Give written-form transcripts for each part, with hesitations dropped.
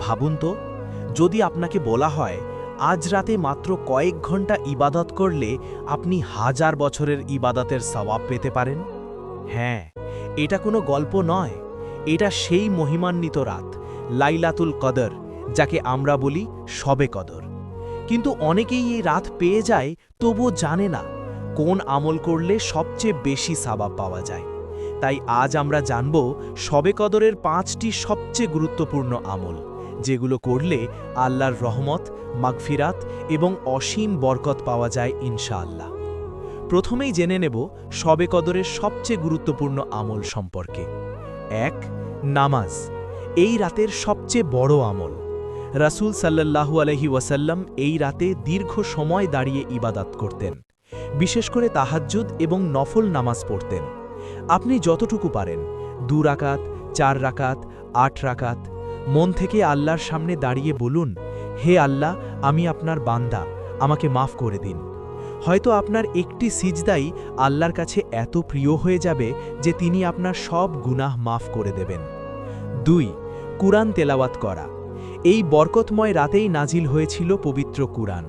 ভাবুন তো, যদি আপনাকে বলা হয় আজ রাতে মাত্র কয়েক ঘন্টা ইবাদত করলে আপনি হাজার বছরের ইবাদতের সওয়াব পেতে পারেন। হ্যাঁ, এটা কোনো গল্প নয়, এটা সেই মহিমান্বিত রাত লাইলাতুল কদর, যাকে আমরা বলি শবে কদর। কিন্তু অনেকেই এই রাত পেয়ে যায়, তবুও জানে না কোন আমল করলে সবচেয়ে বেশি সওয়াব পাওয়া যায়। তাই আজ আমরা জানব শবে কদরের 5টি সবচেয়ে গুরুত্বপূর্ণ আমল, যেগুলো করলে আল্লাহর রহমত, মাগফিরাত এবং অসীম বরকত পাওয়া যায় ইনশাআল্লাহ। প্রথমেই জেনে নেব শবে কদরের সবচেয়ে গুরুত্বপূর্ণ আমল সম্পর্কে। 1. নামাজ। এই রাতের সবচেয়ে বড় আমল। রাসূল সাল্লাল্লাহু আলাইহি ওয়াসাল্লাম এই রাতে দীর্ঘ সময় দাঁড়িয়ে ইবাদত করতেন, বিশেষ করে তাহাজ্জুদ এবং নফল নামাজ পড়তেন। আপনি যতটুকু পারেন, 2 রাকাত, 4 রাকাত, 8 রাকাত, মন থেকে আল্লাহর সামনে দাঁড়িয়ে বলুন, হে আল্লাহ, আমি আপনার বান্দা, আমাকে মাফ করে দিন। হয়তো আপনার একটি সিজদাই আল্লাহর কাছে এত প্রিয় হয়ে যাবে যে তিনি আপনার সব গুনাহ মাফ করে দেবেন। 2. কুরআন তেলাওয়াত করা। এই বরকতময় রাতেই নাজিল হয়েছিল পবিত্র কুরআন,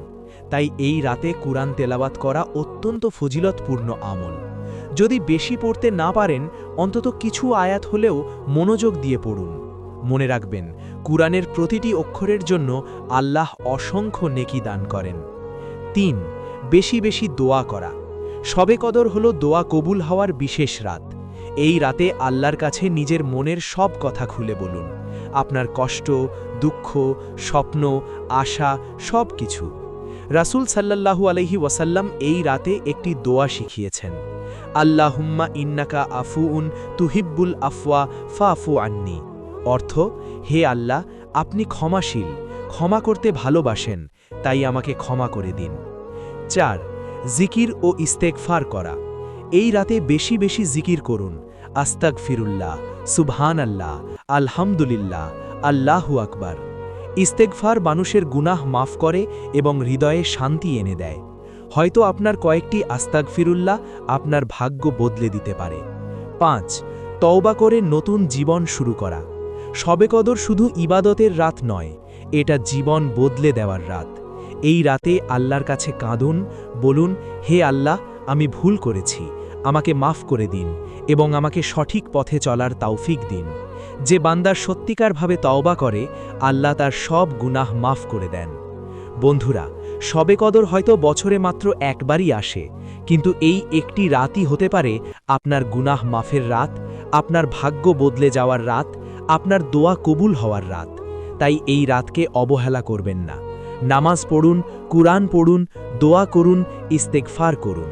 তাই এই রাতে কুরআন তেলাওয়াত করা অত্যন্ত ফজিলতপূর্ণ আমল। যদি বেশি পড়তে না পারেন, অন্তত কিছু আয়াত হলেও মনোযোগ দিয়ে পড়ুন। মনে রাখবেন, কুরআনের প্রতিটি অক্ষরের জন্য আল্লাহ অসংখ্য নেকি দান করেন। 3. বেশি বেশি দোয়া করা। শবে কদর হল দোয়া কবুল হওয়ার বিশেষ রাত। এই রাতে আল্লাহর কাছে নিজের মনের সব কথা খুলে বলুন, আপনার কষ্ট, দুঃখ, স্বপ্ন, আশা, সব কিছু। রাসূল সাল্লাল্লাহু আলাইহি ওয়াসাল্লাম এই রাতে একটি দোয়া শিখিয়েছেন, আল্লাহুম্মা ইন্নাকা আফুউন তুহিব্বুল আফওয়া ফাফু আন্নি। অর্থ, হে আল্লাহ, আপনি ক্ষমাশীল, ক্ষমা করতে ভালোবাসেন, তাই আমাকে ক্ষমা করে দিন। 4. জিকির ও ইস্তেগফার করা। এই রাতে বেশি বেশি জিকির করুন, আস্তাগফিরুল্লাহ, সুবহানাল্লাহ, আলহামদুলিল্লাহ, আল্লাহু আকবার। ইস্তেগফার মানুষের গুনাহ মাফ করে এবং হৃদয়ে শান্তি এনে দেয়। হয়তো আপনার কয়েকটি আস্তাগফিরুল্লাহ আপনার ভাগ্য বদলে দিতে পারে। 5. তওবা করে নতুন জীবন শুরু করা। শবে কদর শুধু ইবাদতের রাত নয়, এটা জীবন বদলে দেওয়ার রাত। এই রাতে আল্লাহর কাছে কাঁদুন, বলুন, হে আল্লাহ, আমি ভুল করেছি, আমাকে মাফ করে দিন এবং আমাকে সঠিক পথে চলার তৌফিক দিন। যে বান্দার সত্যিকারভাবে তওবা করে, আল্লাহ তার সব গুনাহ মাফ করে দেন। বন্ধুরা, শবে কদর হয়তো বছরে মাত্র একবারই আসে, কিন্তু এই একটি রাতই হতে পারে আপনার গুনাহ মাফের রাত, আপনার ভাগ্য বদলে যাওয়ার রাত, আপনার দোয়া কবুল হওয়ার রাত। তাই এই রাতকে অবহেলা করবেন না। নামাজ পড়ুন, কুরআন পড়ুন, দোয়া করুন, ইস্তেগফার করুন।